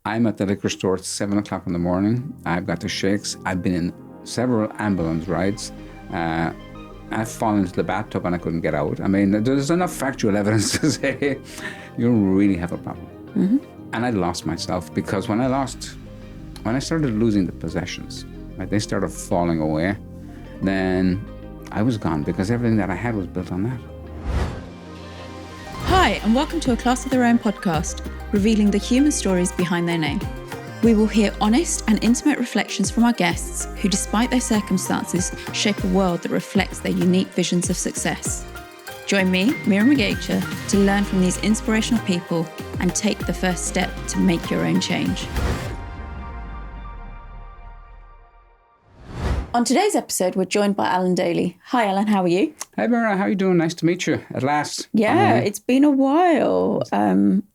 I'm at the liquor store at 7 o'clock in the morning. I've got the shakes. I've been in several ambulance rides. I've fallen into the bathtub and I couldn't get out. I mean, there's enough factual evidence to say you really have a problem. Mm-hmm. And I lost myself because when I started losing the possessions, right, they started falling away, then I was gone because everything that I had was built on that. Hi, and welcome to A Class of Their Own podcast, revealing the human stories behind their name. We will hear honest and intimate reflections from our guests who, despite their circumstances, shape a world that reflects their unique visions of success. Join me, Mira Magecha, to learn from these inspirational people and take the first step to make your own change. On today's episode, we're joined by Alan Daly. Hi, Alan. How are you? Hi, Mira. How are you doing? Nice to meet you at last. Yeah, it's been a while.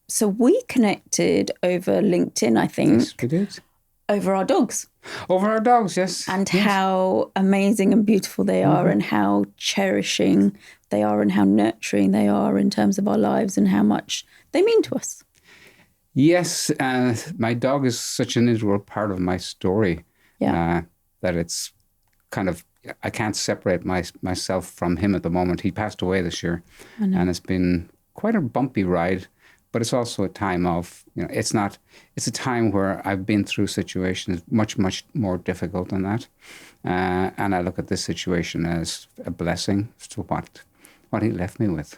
So we connected over LinkedIn, I think. Yes, we did. Over our dogs. Over our dogs, yes. And yes. How amazing and beautiful they are, and how cherishing they are, and how nurturing they are in terms of our lives and how much they mean to us. Yes, my dog is such an integral part of my story that it's kind of, I can't separate myself from him at the moment. He passed away this year, and it's been quite a bumpy ride, but it's also a time of, it's a time where I've been through situations much, much more difficult than that. And I look at this situation as a blessing to what he left me with.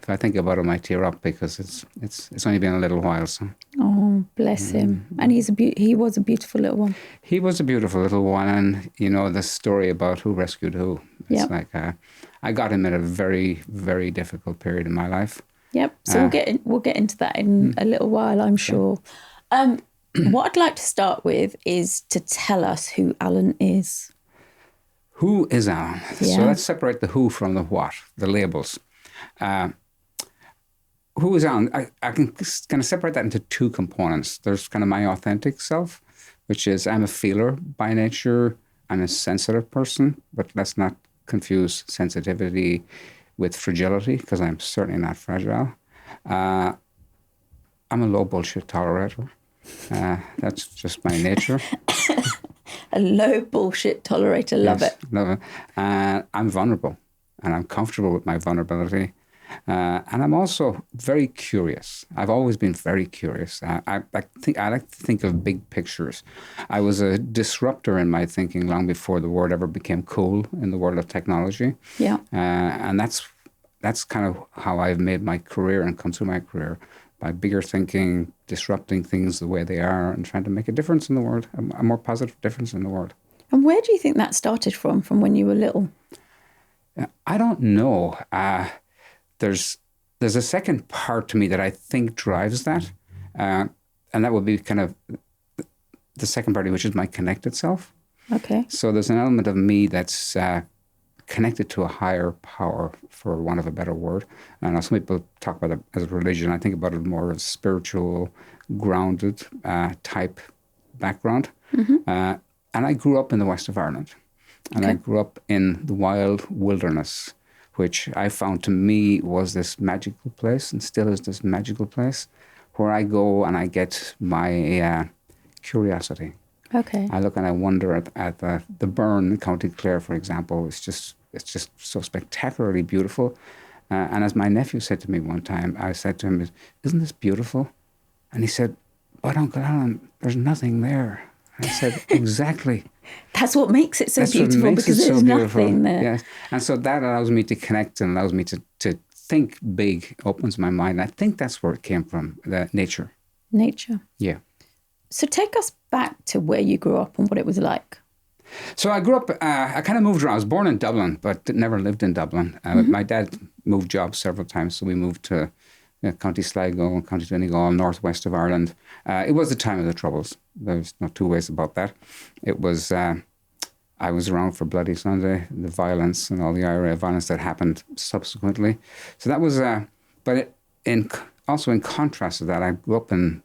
If I think about it, I might tear up because it's only been a little while. So. Oh, bless him! And he was a beautiful little one. He was a beautiful little one, and the story about who rescued who. It's like I got him at a very, very difficult period in my life. Yep. So we'll get into that in a little while, I'm sure. What I'd like to start with is to tell us who Alan is. Who is Alan? Yeah. So let's separate the who from the what, the labels. Who is Alan? I can kind of separate that into two components. There's kind of my authentic self, which is I'm a feeler by nature. I'm a sensitive person, but let's not confuse sensitivity with fragility, because I'm certainly not fragile. I'm a low bullshit tolerator. That's just my nature. A low bullshit tolerator. Love it. Love it. I'm vulnerable, and I'm comfortable with my vulnerability. And I'm also very curious. I've always been very curious. I like to think of big pictures. I was a disruptor in my thinking long before the word ever became cool in the world of technology. Yeah. And that's kind of how I've made my career and come through my career, by bigger thinking, disrupting things the way they are, and trying to make a difference in the world, a more positive difference in the world. And where do you think that started from when you were little? I don't know. There's a second part to me that I think drives that, and that would be kind of the second part, which is my connected self. Okay. So there's an element of me that's connected to a higher power, for want of a better word. And some people talk about it as a religion. I think about it more as spiritual, grounded type background. Mm-hmm. And I grew up in the west of Ireland, and I grew up in the wild wilderness, which I found to me was this magical place, and still is this magical place, where I go and I get my curiosity. Okay. I look and I wonder at the burn in County Clare, for example. It's just so spectacularly beautiful. And as my nephew said to me one time, I said to him, "Isn't this beautiful?" And he said, "But Uncle Alan, there's nothing there." And I said, "Exactly." That's what makes it so beautiful, because there's nothing there. Yes. And so that allows me to connect and allows me to think big, opens my mind. I think that's where it came from, nature. Nature. Yeah. So take us back to where you grew up and what it was like. So I grew up, I kind of moved around. I was born in Dublin, but never lived in Dublin. My dad moved jobs several times, so we moved to County Sligo, County Donegal, northwest of Ireland. It was the time of the Troubles. There's no two ways about that. It was, I was around for Bloody Sunday, the violence and all the IRA violence that happened subsequently. So that was, also in contrast to that, I grew up in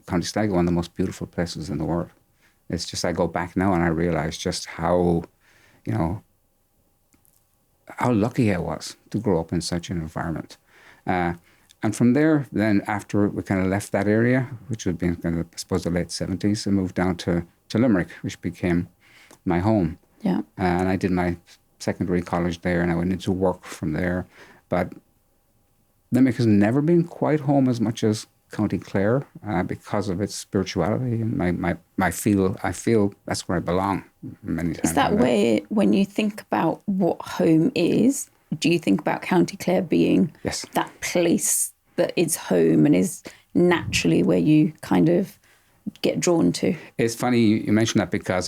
County Sligo, one of the most beautiful places in the world. It's just, I go back now and I realize just how lucky I was to grow up in such an environment. And from there, then after we kind of left that area, which would be kind of, I suppose, the late 70s, I moved down to Limerick, which became my home. Yeah. And I did my secondary college there, and I went into work from there. But Limerick has never been quite home as much as County Clare because of its spirituality. And I feel that's where I belong many times. Is that where, when you think about what home is, do you think about County Clare being Yes. that place that is home and is naturally where you kind of get drawn to? It's funny you mention that, because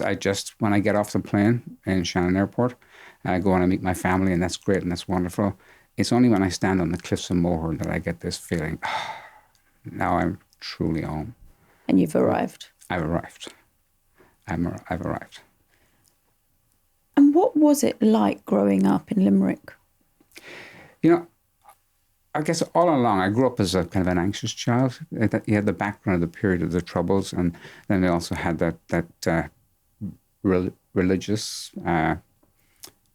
when I get off the plane in Shannon Airport, I go on and meet my family, and that's great and that's wonderful. It's only when I stand on the cliffs of Moher that I get this feeling, now I'm truly home. And you've arrived. I've arrived. I've arrived. And what was it like growing up in Limerick? You know, I guess all along, I grew up as a kind of an anxious child. You had the background of the period of the Troubles, and then they also had that religious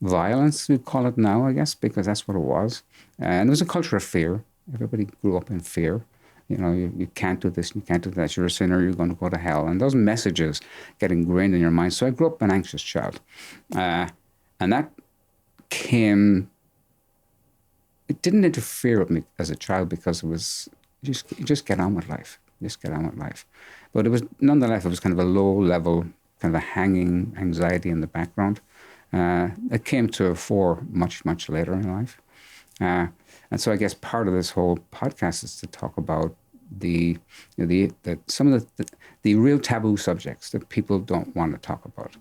violence, we'd call it now, I guess, because that's what it was. And it was a culture of fear. Everybody grew up in fear. You know, you can't do this, you can't do that. You're a sinner, you're going to go to hell. And those messages get ingrained in your mind. So I grew up an anxious child. And that came... It didn't interfere with me as a child, because it was just get on with life. Just get on with life. But it was, nonetheless, it was kind of a low level, kind of a hanging anxiety in the background. It came to a fore much, much later in life. And so I guess part of this whole podcast is to talk about some of the real taboo subjects that people don't want to talk about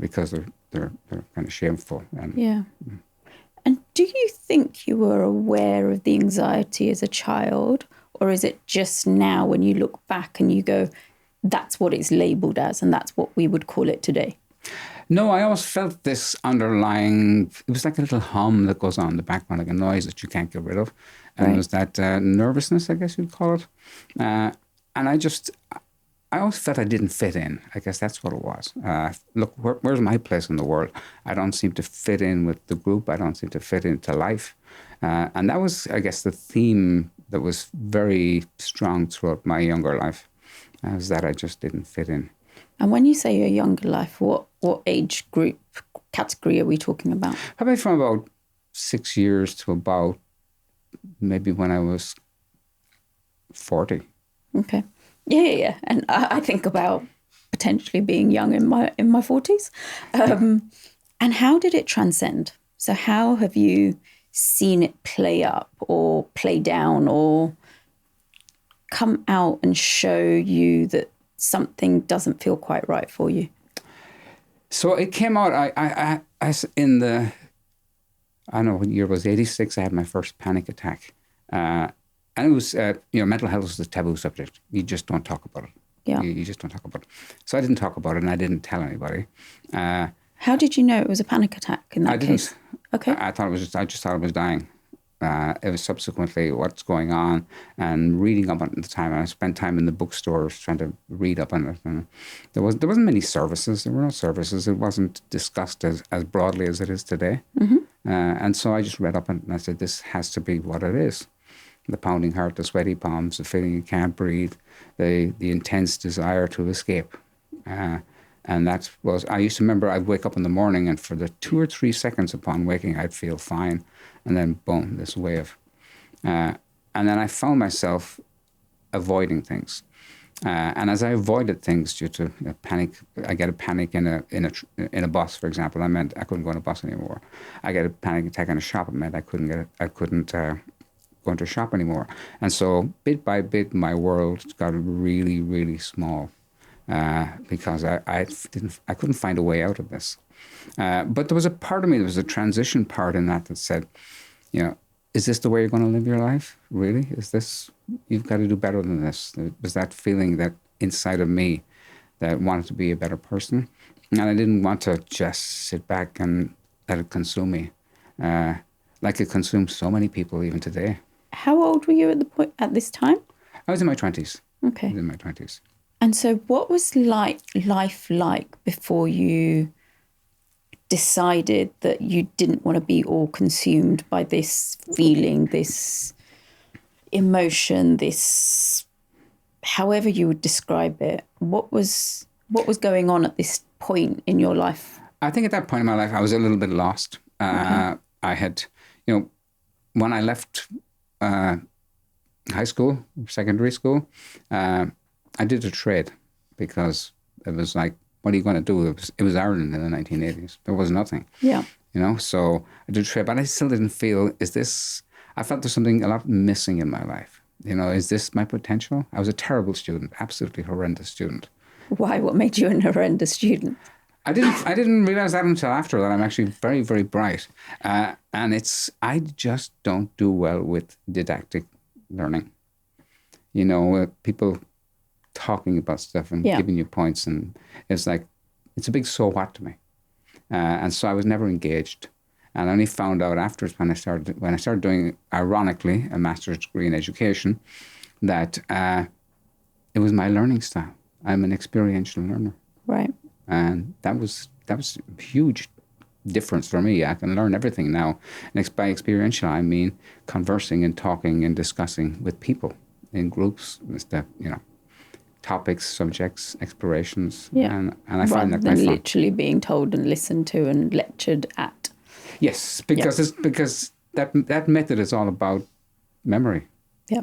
because they're kind of shameful. And, yeah. And do you think you were aware of the anxiety as a child, or is it just now when you look back and you go, that's what it's labelled as and that's what we would call it today? No, I always felt this underlying, it was like a little hum that goes on in the background, like a noise that you can't get rid of. And Right. it was that nervousness, I guess you'd call it. And I always felt I didn't fit in. I guess that's what it was. Look, where's my place in the world? I don't seem to fit in with the group. I don't seem to fit into life. And that was, I guess, the theme that was very strong throughout my younger life, was that I just didn't fit in. And when you say your younger life, what age group, category are we talking about? Probably from about 6 years to about maybe when I was 40. Okay. Yeah. And I think about potentially being young in my 40s. And how did it transcend? So how have you seen it play up or play down or come out and show you that something doesn't feel quite right for you? So it came out, I don't know what year it was, 86, I had my first panic attack. And it was, mental health is a taboo subject. You just don't talk about it. Yeah. You just don't talk about it. So I didn't talk about it, and I didn't tell anybody. How did you know it was a panic attack in that case? Didn't. Okay. I just thought I was dying. It was subsequently what's going on and reading up on it at the time. I spent time in the bookstores trying to read up on it. And there wasn't many services. There were no services. It wasn't discussed as broadly as it is today. Mm-hmm. And so I just read up on it, and I said, this has to be what it is. The pounding heart, the sweaty palms, the feeling you can't breathe, the intense desire to escape. And that was, I used to remember I'd wake up in the morning, and for the 2 or 3 seconds upon waking, I'd feel fine. And then, boom, this wave. And then I found myself avoiding things. And as I avoided things due to panic, I get a panic in a bus, for example. I meant I couldn't go on a bus anymore. I get a panic attack in a shop. It meant I couldn't go into a shop anymore. And so bit by bit, my world got really, really small because I couldn't find a way out of this. But there was a part of me, there was a transition part in that said, is this the way you're going to live your life? Really? Is this, you've got to do better than this? There was that feeling that inside of me that wanted to be a better person. And I didn't want to just sit back and let it consume me. Like it consumes so many people even today. How old were you at this time? I was in my 20s. Okay. I was in my 20s. And so what was life like before you decided that you didn't want to be all consumed by this feeling, this, emotion, this, however you would describe it, what was going on at this point in your life? I think at that point in my life, I was a little bit lost. I had, when I left high school, secondary school, I did a trade because it was like, what are you going to do? It was Ireland in the 1980s. There was nothing. Yeah. So I did a trade, but I still didn't feel, I felt there's something a lot missing in my life. Is this my potential? I was a terrible student, absolutely horrendous student. Why? What made you a horrendous student? I didn't realize that until after that. I'm actually very, very bright. And I just don't do well with didactic learning. People talking about stuff and giving you points, and it's like, it's a big so what to me. And so I was never engaged. And I only found out afterwards when I started doing, ironically, a master's degree in education, that it was my learning style. I'm an experiential learner. Right. And that was a huge difference for me. I can learn everything now. And by experiential, I mean conversing and talking and discussing with people in groups, topics, subjects, explorations. Yeah. And I find that rather quite than fun. literally being told and listened to and lectured at. Yes, because that method is all about memory. Yeah.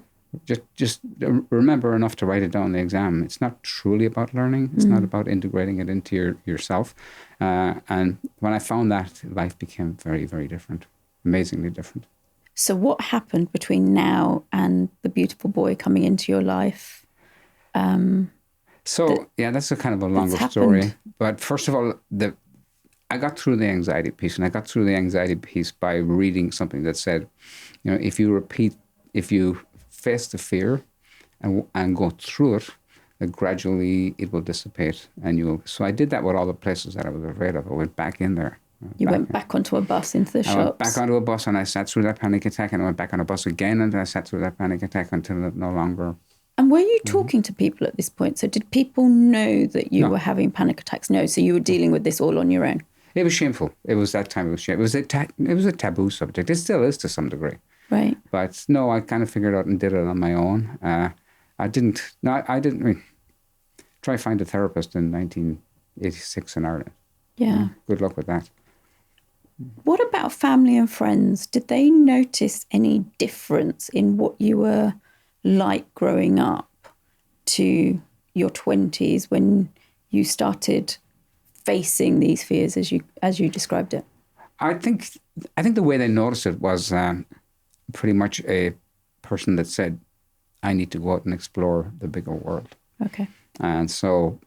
Just remember enough to write it down in the exam. It's not truly about learning. It's not about integrating it into yourself. And when I found that, life became very, very different, amazingly different. So what happened between now and the beautiful boy coming into your life? That's a kind of a longer story. But first of all, I got through the anxiety piece, and I got through the anxiety piece by reading something that said, if you face the fear and go through it, gradually it will dissipate. So I did that with all the places that I was afraid of. I went back in there. You went back onto a bus into the shops? I went back onto a bus and I sat through that panic attack, and I went back on a bus again and I sat through that panic attack until it no longer... And were you talking to people at this point? So did people know that you No. were having panic attacks? No, so you were dealing with this all on your own? It was shameful. It was that time. It was shameful. It was a taboo subject. It still is to some degree. Right. But no, I kind of figured out and did it on my own. I didn't try to find a therapist in 1986 in Ireland. Yeah. Good luck with that. What about family and friends? Did they notice any difference in what you were like growing up to your 20s when you started facing these fears as you described it? I think the way they noticed it was pretty much a person that said, I need to go out and explore the bigger world. Okay. And so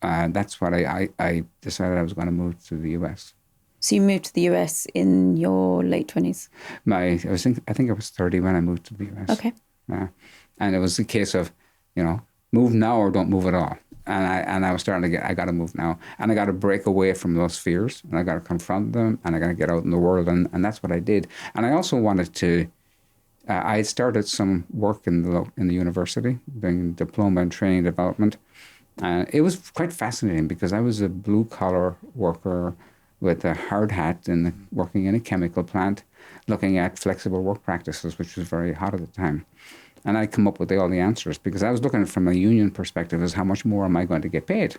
that's what I decided I was going to move to the US. So you moved to the US in your late 20s? I think I was 30 when I moved to the US. Okay. And it was a case of, move now or don't move at all. And I was starting to I got to move now. And I got to break away from those fears, and I got to confront them, and I got to get out in the world. And that's what I did. And I also wanted to, I had started some work in the university, doing diploma in training development. It was quite fascinating because I was a blue-collar worker with a hard hat and working in a chemical plant, looking at flexible work practices, which was very hot at the time. And I'd come up with all the answers because I was looking from a union perspective as how much more am I going to get paid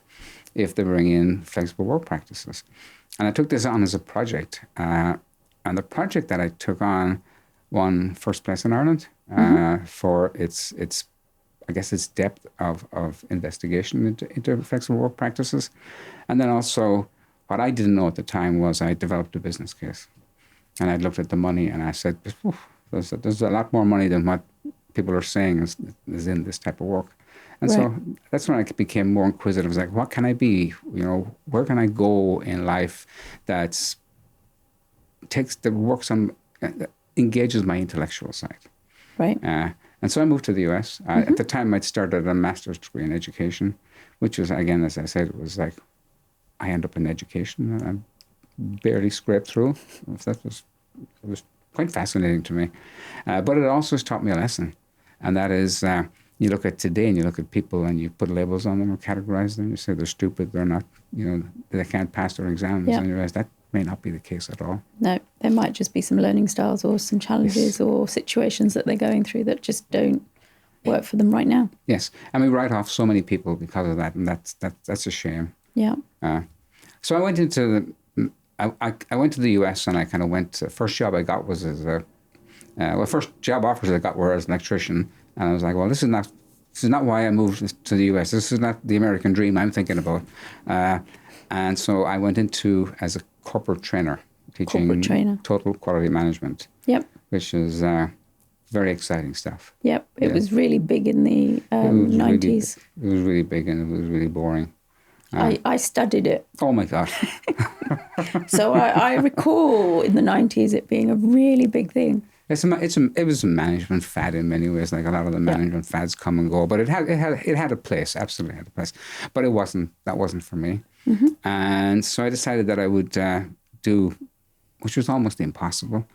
if they bring in flexible work practices. And I took this on as a project. And the project that I took on won first place in Ireland for its depth of investigation into flexible work practices. And then also, what I didn't know at the time was I developed a business case. And I looked at the money and I said, there's a lot more money than what people are saying is in this type of work. And so that's when I became more inquisitive. I was like, what can I be? Where can I go in life that engages my intellectual side? Right. And so I moved to the US. At the time, I'd started a master's degree in education, which was, again, as I said, it was like, I end up in education and I barely scraped through. It was quite fascinating to me. But it also has taught me a lesson. And that is, you look at today and you look at people and you put labels on them or categorize them. You say they're stupid, they're not, they can't pass their exams. Yeah. And you realize may not be the case at all. No, there might just be some learning styles or some challenges or situations that they're going through that just don't work for them right now. Yes, and we write off so many people because of that, and that's a shame. Yeah. So I went into I went to the US, and I kind of went. First job I got was as first job offers I got were as an electrician, and I was like, well, this is not why I moved to the US. This is not the American dream I'm thinking about. And so I went into as a corporate trainer, teaching total quality management. Yep. Which is very exciting stuff. Yep. It was really big in the 90s. It was really big, and it was really boring. I studied it. Oh my God. So I recall in the 90s it being a really big thing. It was a management fad in many ways. Like a lot of the management fads come and go, but it had a place. Absolutely had a place, but that wasn't for me. Mm-hmm. And so I decided that I would do, which was almost impossible,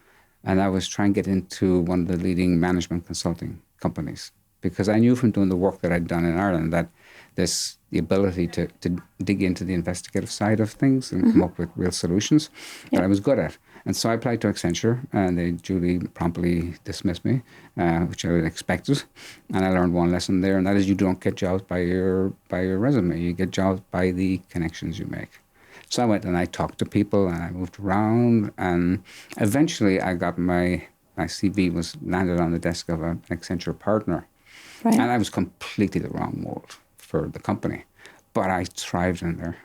and I was trying to get into one of the leading management consulting companies, because I knew from doing the work that I'd done in Ireland that the ability to dig into the investigative side of things and come up with real solutions that I was good at. And so I applied to Accenture, and they duly, promptly dismissed me, which I had expected. And I learned one lesson there, and that is you don't get jobs by your resume. You get jobs by the connections you make. So I went and I talked to people, and I moved around, and eventually I got my CV was landed on the desk of an Accenture partner. Right. And I was completely the wrong mold for the company. But I thrived in there.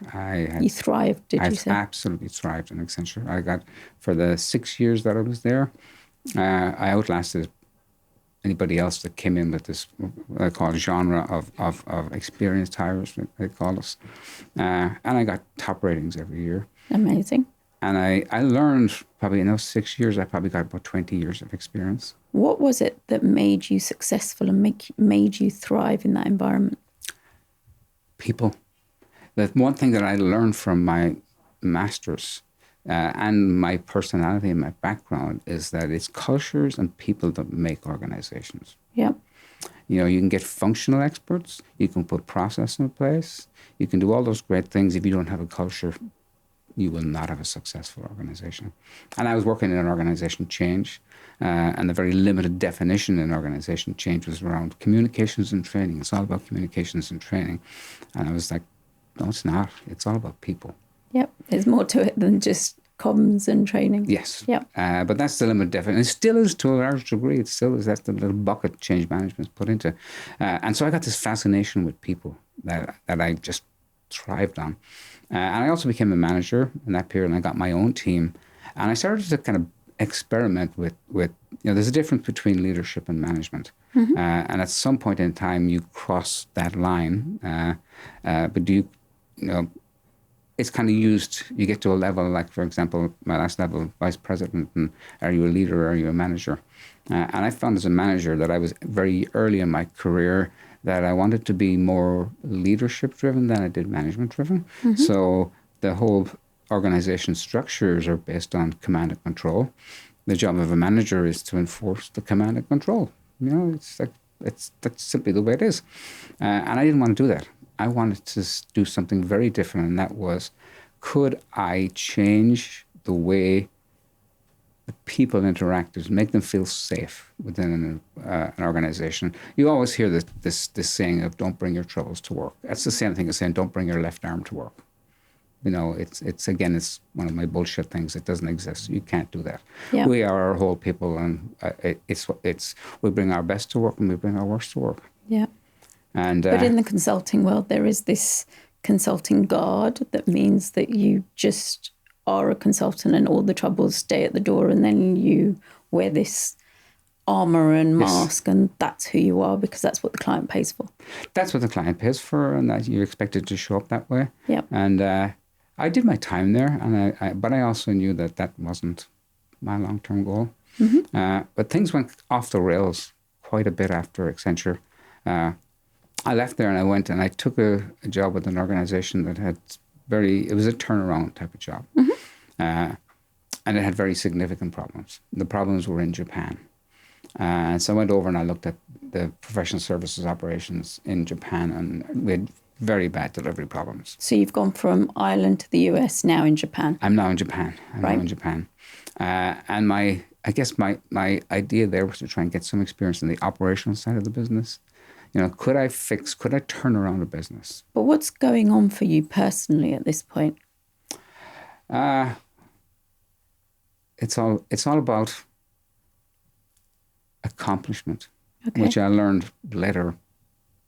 You thrived, did you say? I absolutely thrived in Accenture. I got, for the 6 years that I was there, I outlasted anybody else that came in with this, what I call genre of experienced hires, they call us. And I got top ratings every year. Amazing. And I learned, probably in those 6 years, I probably got about 20 years of experience. What was it that made you successful and made you thrive in that environment? People. The one thing that I learned from my masters and my personality and my background is that it's cultures and people that make organizations. Yeah. You know, you can get functional experts, you can put process in place, you can do all those great things. If you don't have a culture, you will not have a successful organization. And I was working in an organization change, and the very limited definition in organization change was around communications and training. It's all about communications and training. And I was like, no, it's not. It's all about people. Yep. There's more to it than just comms and training. Yes. Yep. But that's the limited definition. It still is to a large degree. It still is. That's the little bucket change management's put into. And so I got this fascination with people that I just thrived on. And I also became a manager in that period, and I got my own team. And I started to kind of experiment with there's a difference between leadership and management. Mm-hmm. And at some point in time, you cross that line. But it's kind of used, you get to a level, like, for example, my last level, vice president, and are you a leader or are you a manager? And I found as a manager that I was very early in my career that I wanted to be more leadership-driven than I did management-driven. Mm-hmm. So the whole organization structures are based on command and control. The job of a manager is to enforce the command and control. You know, that's simply the way it is. And I didn't want to do that. I wanted to do something very different, and that was, could I change the way the people interacted, make them feel safe within an organization? You always hear this saying of "don't bring your troubles to work." That's the same thing as saying "don't bring your left arm to work." You know, it's one of my bullshit things. It doesn't exist. You can't do that. Yeah. We are our whole people, and we bring our best to work and we bring our worst to work. Yeah. But in the consulting world, there is this consulting guard that means that you just are a consultant and all the troubles stay at the door, and then you wear this armor and mask, and that's who you are because that's what the client pays for. That's what the client pays for, and that you're expected to show up that way. Yeah. And I did my time there, and but I also knew that wasn't my long-term goal. Mm-hmm. But things went off the rails quite a bit after Accenture. I left there and I went and I took a job with an organization that had it was a turnaround type of job. Mm-hmm. And it had very significant problems. The problems were in Japan. So I went over and I looked at the professional services operations in Japan, and we had very bad delivery problems. So you've gone from Ireland to the US, now in Japan. I'm now in Japan. And I guess my idea there was to try and get some experience in the operational side of the business. Could I turn around a business? But what's going on for you personally at this point? It's all about accomplishment, Okay. which I learned later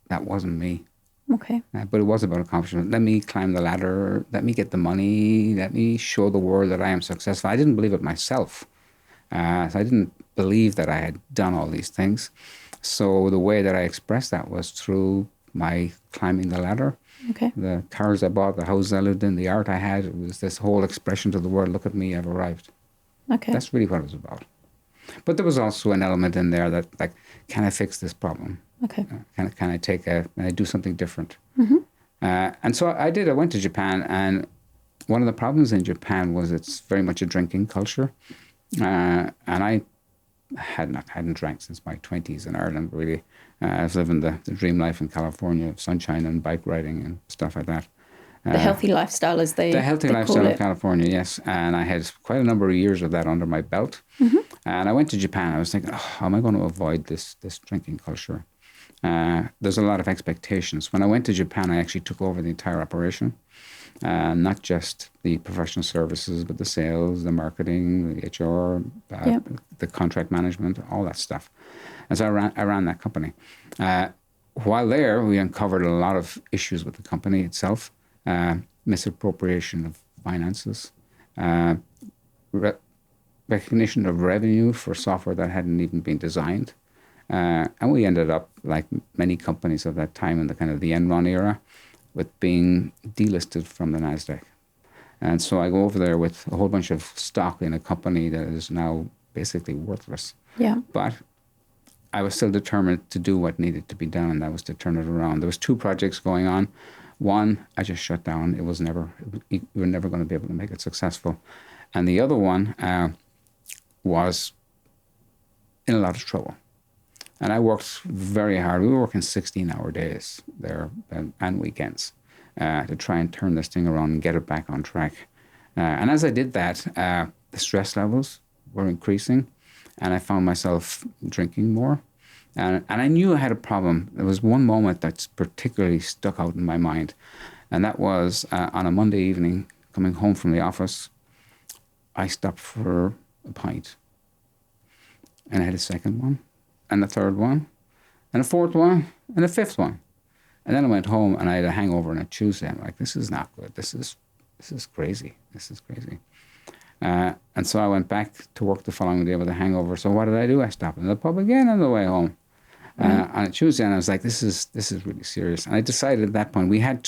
that wasn't me. Okay. But it was about accomplishment. Let me climb the ladder. Let me get the money. Let me show the world that I am successful. I didn't believe it myself. So I didn't believe that I had done all these things. So the way that I expressed that was through my climbing the ladder. Okay. The cars I bought, the houses I lived in, the art I had, it was this whole expression to the world, look at me, I've arrived. Okay. That's really what it was about. But there was also an element in there that, like, can I fix this problem? Okay. Can I do something different? Mm-hmm. And so I did. I went to Japan, and one of the problems in Japan was it's very much a drinking culture. And I hadn't drank since my 20s in Ireland, really. I was living the dream life in California of sunshine and bike riding and stuff like that. The healthy lifestyle, as they The healthy they lifestyle call in it. California, yes. And I had quite a number of years of that under my belt. Mm-hmm. And I went to Japan. I was thinking, how am I going to avoid this drinking culture? There's a lot of expectations. When I went to Japan, I actually took over the entire operation. Not just the professional services, but the sales, the marketing, the HR, the contract management, all that stuff. And so I ran that company. While there, we uncovered a lot of issues with the company itself. Misappropriation of finances, recognition of revenue for software that hadn't even been designed. And we ended up, like many companies of that time in the kind of the Enron era, with being delisted from the NASDAQ. And so I go over there with a whole bunch of stock in a company that is now basically worthless. Yeah. But I was still determined to do what needed to be done, and that was to turn it around. There was 2 projects going on. One, I just shut down. We were never going to be able to make it successful. And the other one was in a lot of trouble. And I worked very hard. We were working 16-hour days there and weekends to try and turn this thing around and get it back on track. And as I did that, the stress levels were increasing, and I found myself drinking more. And I knew I had a problem. There was one moment that's particularly stuck out in my mind, and that was on a Monday evening, coming home from the office, I stopped for a pint. And I had a second one, and a third one, and a fourth one, and a fifth one. And then I went home, and I had a hangover on a Tuesday. I'm like, this is not good. This is crazy. This is crazy. And so I went back to work the following day with a hangover. So what did I do? I stopped in the pub again on the way home. On a Tuesday, and I was like, this is really serious. And I decided at that point we had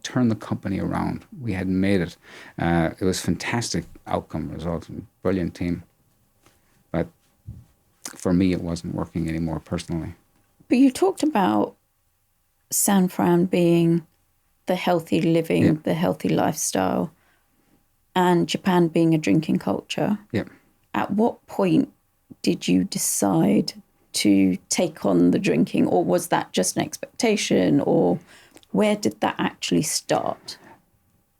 turned the company around. We had made it. It was fantastic outcome result, brilliant team. But for me, it wasn't working anymore personally. But you talked about San Fran being the healthy living, the healthy lifestyle, and Japan being a drinking culture. Yeah. At what point did you decide to take on the drinking, or was that just an expectation, or where did that actually start?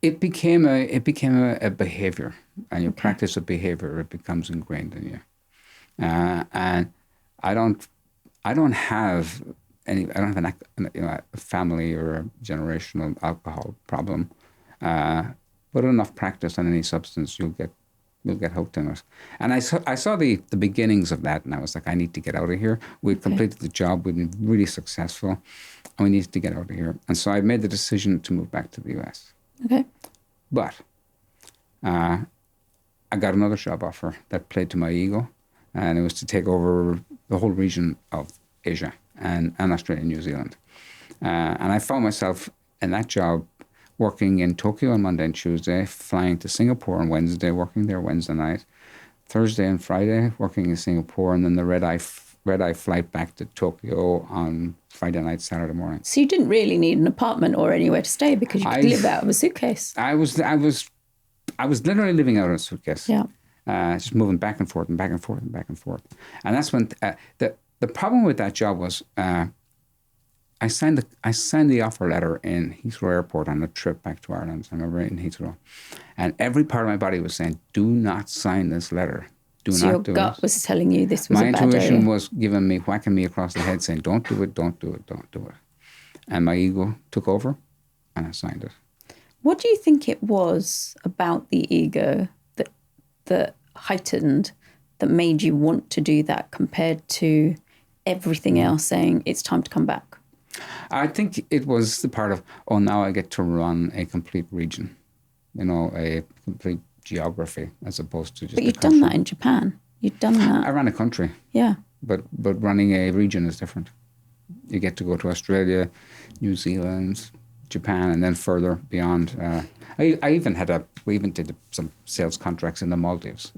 It became a behavior, and your practice of behavior, it becomes ingrained in you. And I don't have a family or a generational alcohol problem, but enough practice on any substance, you'll get hooked in it. And I saw the beginnings of that, and I was like, I need to get out of here. We'd completed the job, we'd been really successful, and we needed to get out of here. And so I made the decision to move back to the US. Okay. But I got another job offer that played to my ego, and it was to take over the whole region of Asia and Australia and New Zealand. And I found myself in that job working in Tokyo on Monday and Tuesday, flying to Singapore on Wednesday, working there Wednesday night, Thursday and Friday, working in Singapore, and then the red-eye flight back to Tokyo on Friday night, Saturday morning. So you didn't really need an apartment or anywhere to stay because you could live out of a suitcase. I was literally living out of a suitcase. Yeah. Just moving back and forth and back and forth and back and forth. And that's when the problem with that job was I signed the offer letter in Heathrow Airport on a trip back to Ireland. I remember in Heathrow, and every part of my body was saying, "Do not sign this letter. Do So your not do gut it." was telling you this was My a bad intuition area. was whacking me across the head, saying, "Don't do it, don't do it, don't do it." And my ego took over, and I signed it. What do you think it was about the ego that heightened, that made you want to do that compared to everything else saying it's time to come back? I think it was the part of, oh, now I get to run a complete region, a complete geography as opposed to just. But a you'd country. done that in Japan. You'd done that. I ran a country. Yeah. But running a region is different. You get to go to Australia, New Zealand, Japan, and then further beyond. We even did some sales contracts in the Maldives.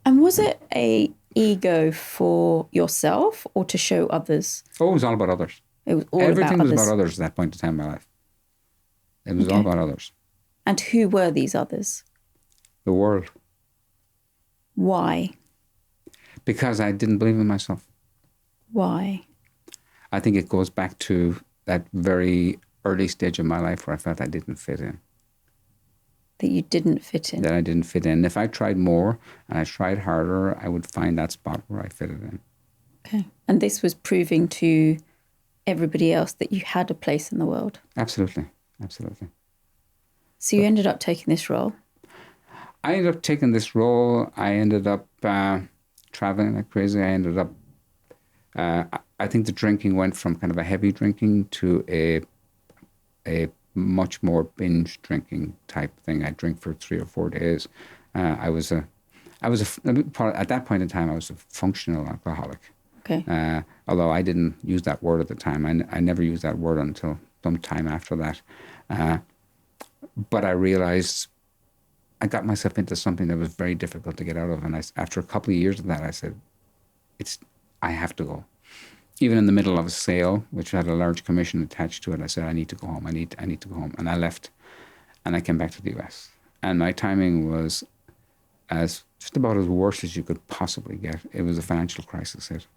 And was it a ego for yourself or to show others? Oh, it was all about others. It was all Everything about was others. about others at that point in time in my life. It was all about others. And who were these others? The world. Why? Because I didn't believe in myself. Why? I think it goes back to that very early stage of my life where I felt I didn't fit in. That you didn't fit in. That I didn't fit in. If I tried more and I tried harder, I would find that spot where I fitted in. Okay. And this was proving to everybody else that you had a place in the world. Absolutely. Absolutely. So you ended up taking this role. I ended up taking this role. I ended up traveling like crazy. I ended up, I think the drinking went from kind of a heavy drinking to a much more binge drinking type thing. I drink for 3 or 4 days. At that point in time, I was a functional alcoholic. Okay. Although I didn't use that word at the time. I never used that word until some time after that. But I realized I got myself into something that was very difficult to get out of. And after a couple of years of that, I said, I have to go. Even in the middle of a sale, which had a large commission attached to it, I said, I need to go home. I need to go home. And I left and I came back to the US. And my timing was just about as worse as you could possibly get. It was a financial crisis hit.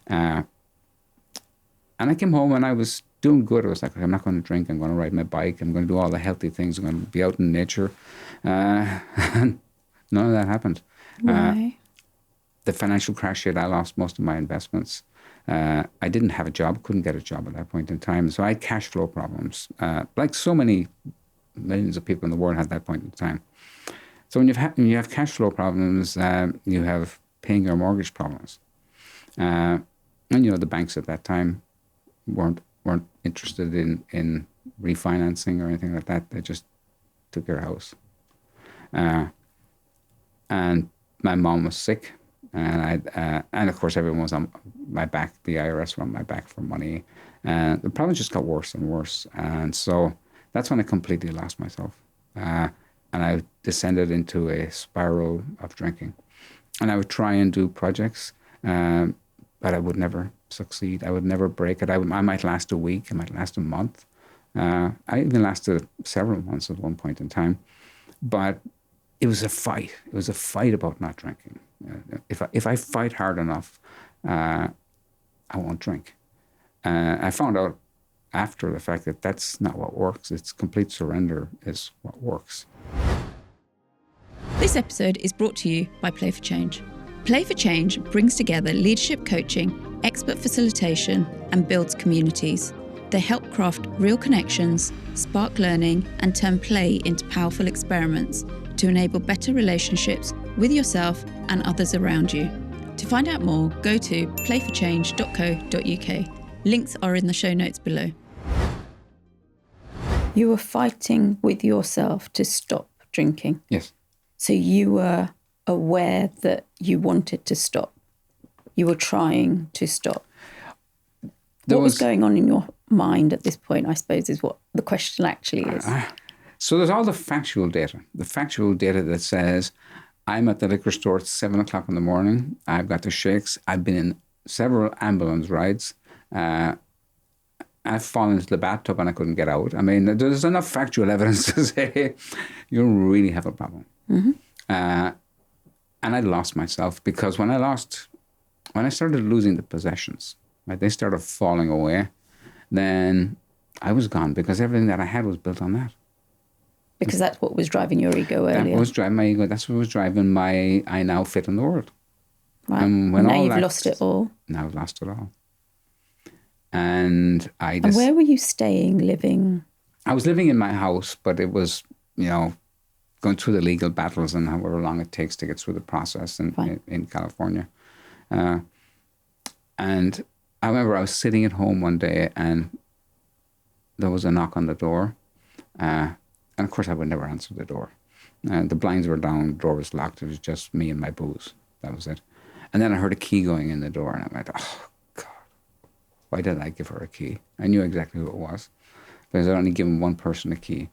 And I came home and I was doing good. I was like, I'm not going to drink. I'm going to ride my bike. I'm going to do all the healthy things. I'm going to be out in nature. None of that happened. Why? The financial crash hit. I lost most of my investments. I didn't have a job, couldn't get a job at that point in time. So I had cash flow problems, like so many millions of people in the world had at that point in time. So when you have cash flow problems, you have paying your mortgage problems. And the banks at that time weren't interested in refinancing or anything like that. They just took your house. And my mom was sick. And of course everyone was on my back. The IRS were on my back for money, and the problem just got worse and worse. And so that's when I completely lost myself, and I descended into a spiral of drinking. And I would try and do projects, but I would never succeed. I would never break it. I might last a week. I might last a month. I even lasted several months at one point in time, but it was a fight. It was a fight about not drinking. If I fight hard enough, I won't drink. I found out after the fact that that's not what works. It's complete surrender is what works. This episode is brought to you by Play for Change. Play for Change brings together leadership coaching, expert facilitation, and builds communities. They help craft real connections, spark learning, and turn play into powerful experiments to enable better relationships with yourself and others around you. To find out more, go to playforchange.co.uk. Links are in the show notes below. You were fighting with yourself to stop drinking. Yes. So you were aware that you wanted to stop. You were trying to stop. What was going on in your mind at this point, I suppose, is what the question actually is. So there's all the factual data that says I'm at the liquor store at 7 o'clock in the morning. I've got the shakes. I've been in several ambulance rides. I've fallen into the bathtub and I couldn't get out. I mean, there's enough factual evidence to say you really have a problem. Mm-hmm. And I lost myself because when I started losing the possessions, right, they started falling away. then I was gone, because everything that I had was built on that. Because that's what was driving your ego earlier. That was driving my ego. That's what was driving my I now fit in the world. Right. And when now all you've that, lost it all. Now I've lost it all. And And where were you staying, living? I was living in my house, but it was, going through the legal battles and however long it takes to get through the process in California. And I remember I was sitting at home one day and there was a knock on the door. And of course I would never answer the door. The blinds were down, the door was locked. It was just me and my booze. That was it. And then I heard a key going in the door and I went, oh, God, why did I give her a key? I knew exactly who it was, because I'd only given one person a key.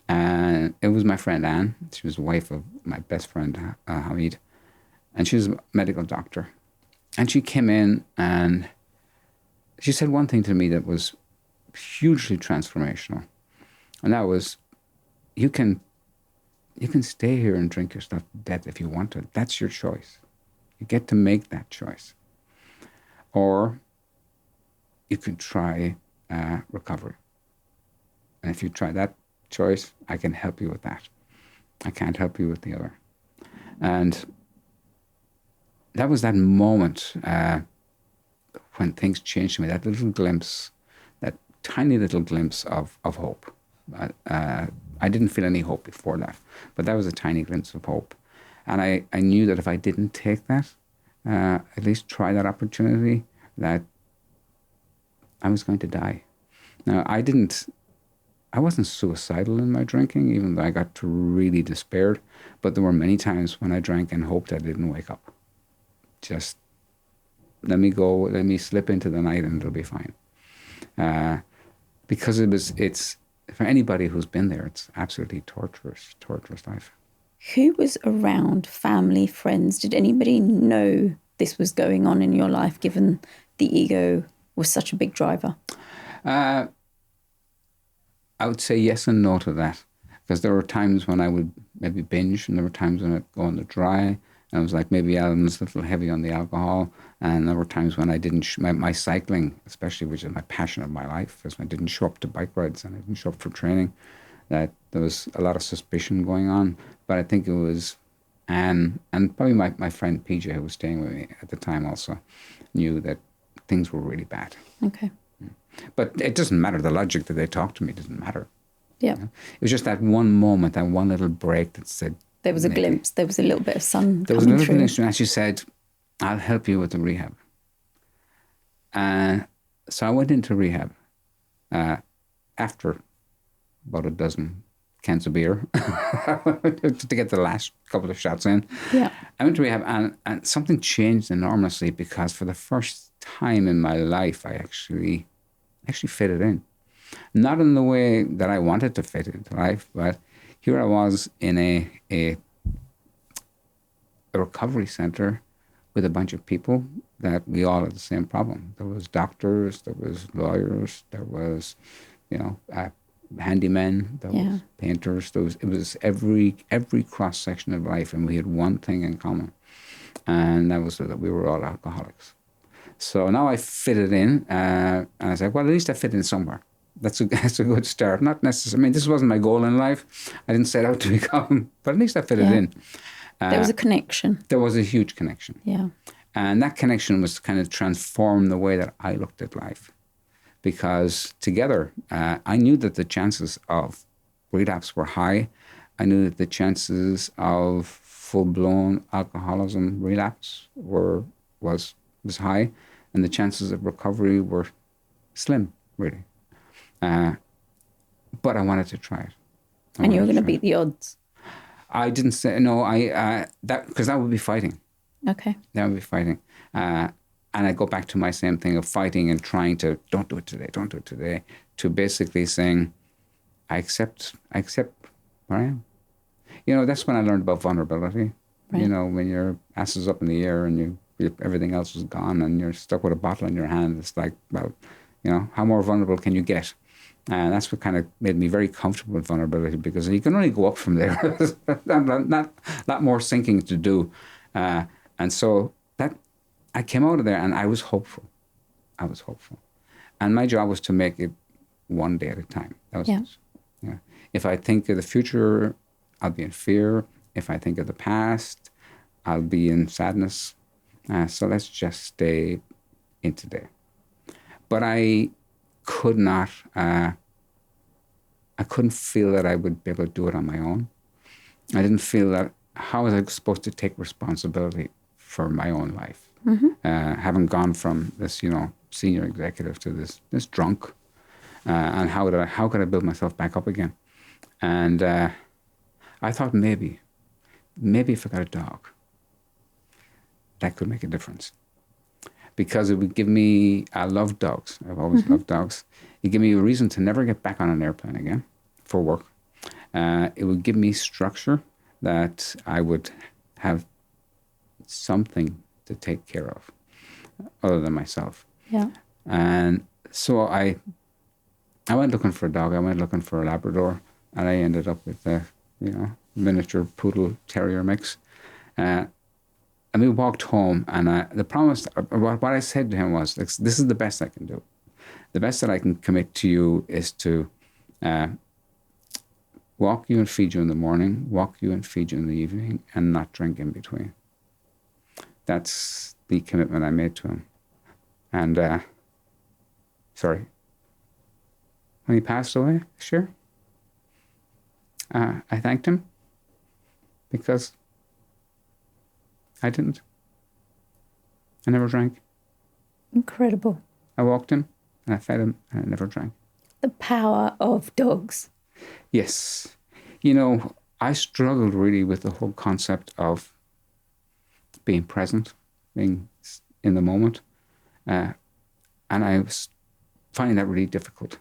And it was my friend Anne. She was the wife of my best friend, Hamid. And she was a medical doctor. And she came in and she said one thing to me that was hugely transformational. And that was, you can stay here and drink yourself to death if you want to. That's your choice. You get to make that choice. Or you can try recovery. And if you try that choice, I can help you with that. I can't help you with the other. And that was that moment when things changed for me, that little glimpse, that tiny little glimpse of hope. I didn't feel any hope before that, but that was a tiny glimpse of hope. And I knew that if I didn't take that, at least try that opportunity, that I was going to die. Now, I wasn't suicidal in my drinking, even though I got to really despaired, but there were many times when I drank and hoped I didn't wake up. Just let me go, let me slip into the night and it'll be fine. Because it's for anybody who's been there, it's absolutely torturous life. Who was around? Family, friends? Did anybody know this was going on in your life, given the ego was such a big driver? I would say yes and no to that, because there were times when I would maybe binge, and there were times when I'd go on the dry, and I was like, maybe Alan's a little heavy on the alcohol, and there were times when I didn't, my cycling, especially, which is my passion of my life, is when I didn't show up to bike rides and I didn't show up for training, that there was a lot of suspicion going on. But I think it was Anne, and probably my friend PJ, who was staying with me at the time, also knew that things were really bad. Okay. But it doesn't matter. The logic that they talked to me didn't matter. Yeah. You know? It was just that one moment, that one little break that said... There was a glimpse. There was a little bit of sun There was a coming little through. bit, and she said, I'll help you with the rehab. So I went into rehab after about a dozen cans of beer to get the last couple of shots in. Yeah. I went to rehab and something changed enormously, because for the first time in my life, I actually fitted in. Not in the way that I wanted to fit into life, but here I was in a recovery center with a bunch of people that we all had the same problem. There was doctors, there was lawyers, there was, handymen, there was painters. It was every cross section of life, and we had one thing in common, and that was that we were all alcoholics. So now I fitted in, and I said, well, at least I fit in somewhere. That's a good start. Not necessarily, I mean, this wasn't my goal in life. I didn't set out to become, but at least I fitted in. There was a connection. There was a huge connection. Yeah. And that connection was kind of transformed the way that I looked at life. Because together, I knew that the chances of relapse were high. I knew that the chances of full-blown alcoholism relapse was high, and the chances of recovery were slim, really. But I wanted to try it. And you were going to beat the odds. I didn't say no. Because that would be fighting. Okay. That would be fighting. And I go back to my same thing of fighting and trying to don't do it today, to basically saying, I accept where I am. That's when I learned about vulnerability. Right. When your ass is up in the air and everything else is gone and you're stuck with a bottle in your hand, it's like, well, how more vulnerable can you get? And that's what kind of made me very comfortable with vulnerability, because you can only go up from there. Not a lot more sinking to do. And so that I came out of there and I was hopeful. And my job was to make it one day at a time. That was it. Yeah. If I think of the future, I'll be in fear. If I think of the past, I'll be in sadness. So let's just stay in today. But I could not, I couldn't feel that I would be able to do it on my own. I didn't feel that, how was I supposed to take responsibility for my own life? Having gone from this, senior executive to this drunk, and how could I build myself back up again? And I thought maybe if I got a dog, that could make a difference. Because it would give me, I love dogs. I've always loved dogs. It'd give me a reason to never get back on an airplane again for work. It would give me structure that I would have something to take care of other than myself. Yeah. And so I went looking for a dog. I went looking for a Labrador, and I ended up with a, miniature poodle terrier mix. And we walked home, and the promise, what I said to him was, this is the best I can do. The best that I can commit to you is to walk you and feed you in the morning, walk you and feed you in the evening, and not drink in between. That's the commitment I made to him. And, when he passed away this year, I thanked him because I didn't. I never drank. Incredible. I walked him and I fed him and I never drank. The power of dogs. Yes. I struggled really with the whole concept of being present, being in the moment. And I was finding that really difficult.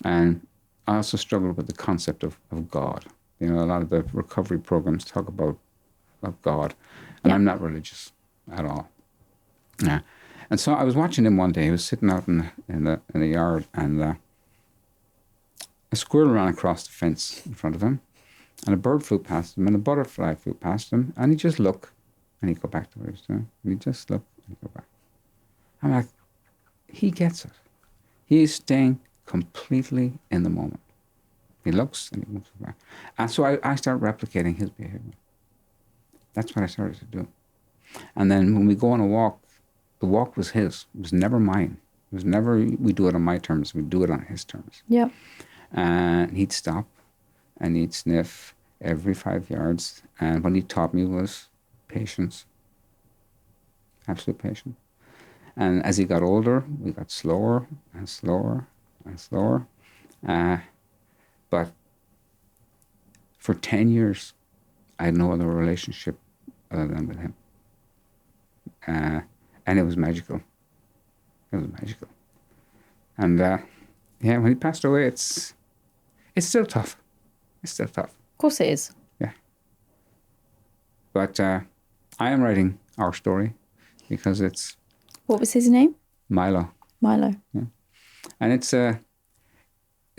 And I also struggled with the concept of God. A lot of the recovery programs talk about God. And I'm not religious at all. Yeah. And so I was watching him one day. He was sitting out in the yard, and a squirrel ran across the fence in front of him, and a bird flew past him, and a butterfly flew past him, and he'd just look, and he'd go back to what he was doing. And he'd just look, and he'd go back. I'm like, he gets it. He's staying completely in the moment. He looks, and he moves back. And so I start replicating his behavior. That's what I started to do. And then when we go on a walk, the walk was his. It was never mine. It was never, we do it on my terms. We do it on his terms. Yeah. And he'd stop and he'd sniff every 5 yards. And what he taught me was patience. Absolute patience. And as he got older, we got slower and slower and slower. But for 10 years, I had no other relationship other than with him. And it was magical. It was magical. And when he passed away, it's still tough. It's still tough. Of course it is. Yeah. But I am writing our story because it's... What was his name? Milo. Milo. Yeah. And it's a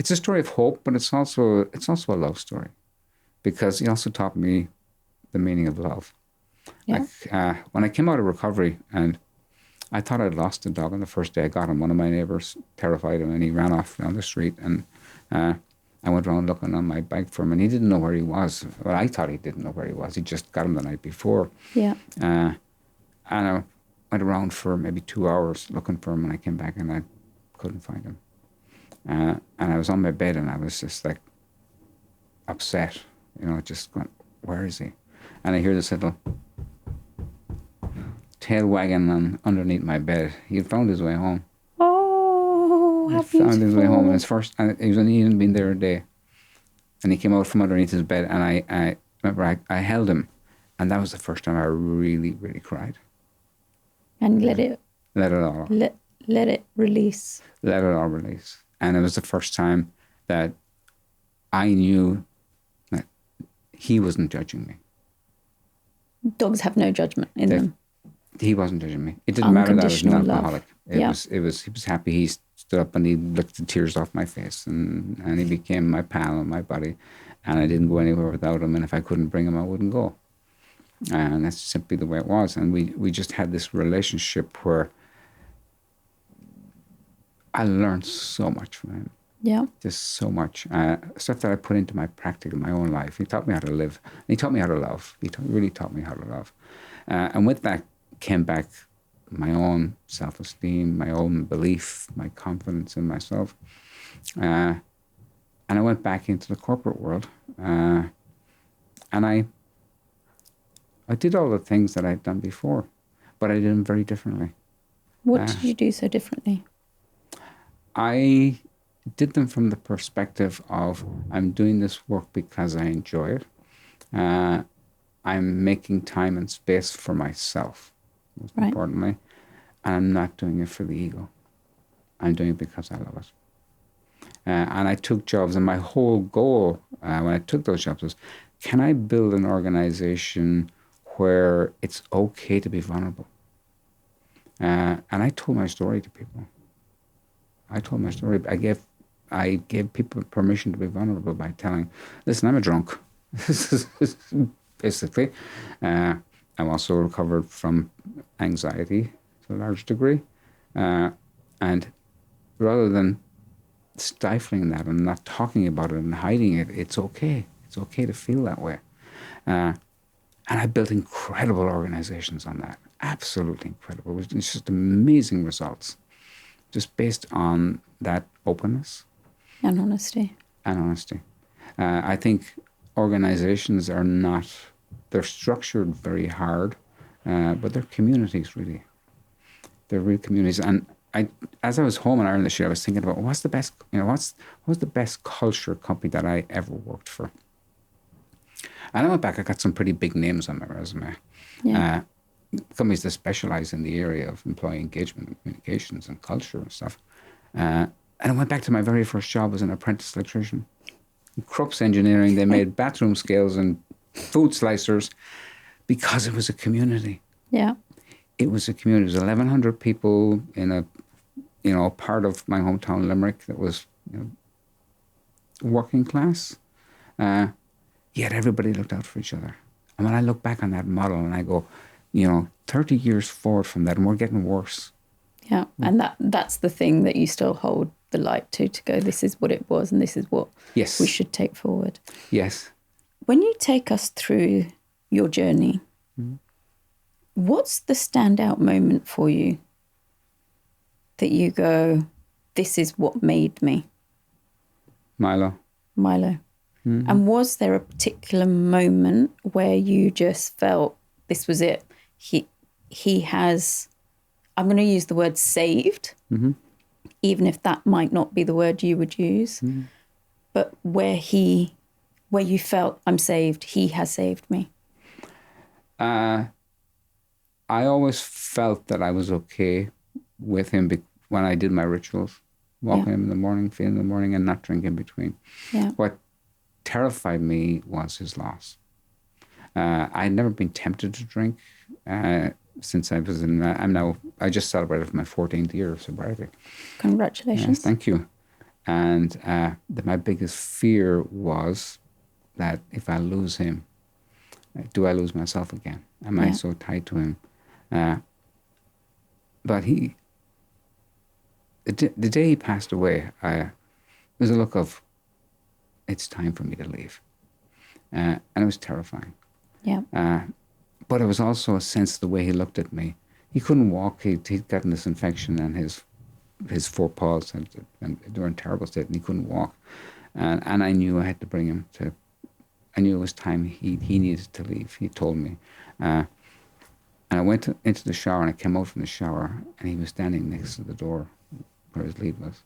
story of hope, but it's also a love story, because he also taught me the meaning of love. Yeah. Like when I came out of recovery, and I thought I'd lost the dog on the first day I got him. One of my neighbours terrified him, and he ran off down the street, and I went around looking on my bike for him, and he didn't know where he was. Well, I thought he didn't know where he was. He just got him the night before. Yeah. And I went around for maybe 2 hours looking for him, and I came back and I couldn't find him. And I was on my bed, and I was just like upset, just going, where is he? And I hear this little tail wagging underneath my bed. He had found his way home. Oh, how beautiful. He found his way home. And he hadn't been there a day. And he came out from underneath his bed, and I remember I held him, and that was the first time I really, really cried. And let it all let it release. Let it all release. And it was the first time that I knew that he wasn't judging me. Dogs have no judgment in them. He wasn't judging me. It didn't matter that I was an alcoholic. He was happy. He stood up and he licked the tears off my face, and he became my pal and my buddy. And I didn't go anywhere without him. And if I couldn't bring him, I wouldn't go. And that's simply the way it was. And we just had this relationship where I learned so much from him. Yeah. Just so much. Stuff that I put into my practice in my own life. He taught me how to live. And he taught me how to love. He really taught me how to love. And with that came back my own self-esteem, my own belief, my confidence in myself. And I went back into the corporate world. And I did all the things that I'd done before, but I did them very differently. What did you do so differently? I did them from the perspective of I'm doing this work because I enjoy it. I'm making time and space for myself, most importantly, and I'm not doing it for the ego. I'm doing it because I love it. And I took jobs, and my whole goal when I took those jobs was, can I build an organization where it's okay to be vulnerable? And I told my story to people. I told my story. I gave people permission to be vulnerable by telling, listen, I'm a drunk. Basically. I'm also recovered from anxiety to a large degree. And rather than stifling that and not talking about it and hiding it, it's okay. It's okay to feel that way. And I built incredible organizations on that. Absolutely incredible. It was just amazing results. Just based on that openness. And honesty. I think organizations are not, they're structured very hard, but they're communities, really. They're real communities. And as I was home in Ireland this year, I was thinking about what's the best, what's the best culture company that I ever worked for? And I went back, I got some pretty big names on my resume. Yeah. Companies that specialize in the area of employee engagement and communications and culture and stuff. And I went back to my very first job as an apprentice electrician. In Krupp's Engineering, they made bathroom scales and food slicers because it was a community. Yeah. It was a community. It was 1,100 people in a part of my hometown, Limerick, that was working class. Yet everybody looked out for each other. And when I look back on that model and I go, 30 years forward from that, and we're getting worse. Yeah, and that's the thing that you still hold the light to go, this is what it was and this is what we should take forward. Yes. When you take us through your journey, what's the standout moment for you that you go, this is what made me? Milo. Mm-hmm. And was there a particular moment where you just felt this was it? He has, I'm going to use the word saved, even if that might not be the word you would use, but where you felt, I'm saved, he has saved me. I always felt that I was okay with him when I did my rituals, walking him in the morning, feeding in the morning, and not drinking in between. Yeah. What terrified me was his loss. I'd never been tempted to drink since I was I just celebrated my 14th year of sobriety. Congratulations. Yes, thank you. And my biggest fear was that if I lose him, do I lose myself again? Am I so tied to him? But the day he passed away, there was a look of, it's time for me to leave. And it was terrifying. Yeah. But it was also a sense of the way he looked at me. He couldn't walk. He'd gotten this infection and his forepaws, and they were in a terrible state, and he couldn't walk. And I knew I had to bring him to, I knew it was time he needed to leave. He told me. And I went into the shower, and I came out from the shower, and he was standing next to the door where his lead was.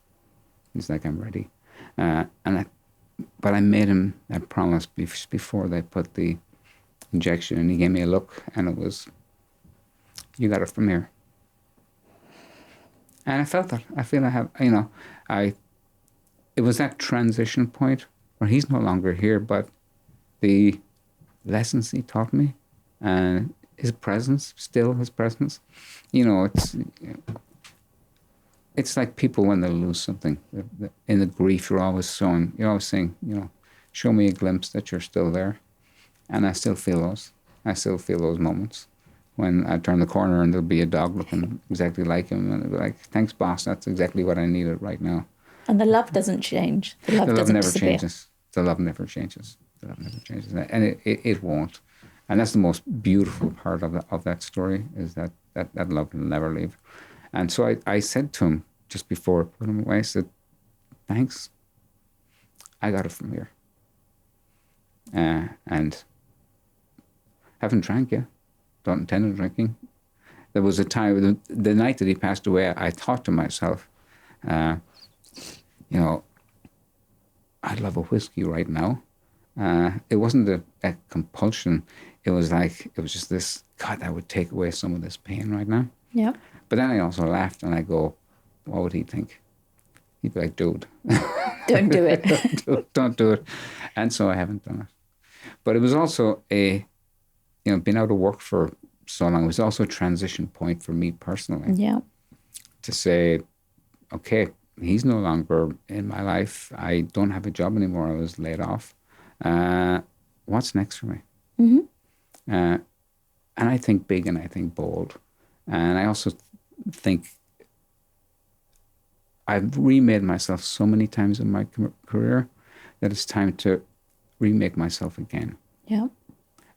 He's like, I'm ready. But I made him that promise before they put the injection, and he gave me a look, and it was, you got it from here. And I felt that. I feel I have, it was that transition point where he's no longer here, but the lessons he taught me and his presence, it's like people when they lose something. In the grief, you're always saying, show me a glimpse that you're still there. And I still feel those. I still feel those moments. when I turn the corner and there'll be a dog looking exactly like him, and I'll be like, "Thanks, boss. That's exactly what I needed right now." And the love doesn't change. The love The love doesn't never disappear. changes. The love never changes. The love never changes, and it won't. And that's the most beautiful part of that story, is that love will never leave. And so I said to him just before I put him away, I said, "Thanks. I got it from here. And haven't drank yet. Don't intend on drinking." There was a time, the night that he passed away, I thought to myself, you know, I'd love a whiskey right now. It wasn't a compulsion. It was just this, God, that would take away some of this pain right now. Yeah. But then I also laughed and I go, what would he think? He'd be like, dude. Don't do it. Don't do it. And so I haven't done it. But it was also being out of work for so long, it was also a transition point for me personally. Yeah. To say, okay, he's no longer in my life. I don't have a job anymore. I was laid off. What's next for me? Mm-hmm. And I think big and I think bold. And I also think I've remade myself so many times in my career that it's time to remake myself again. Yeah.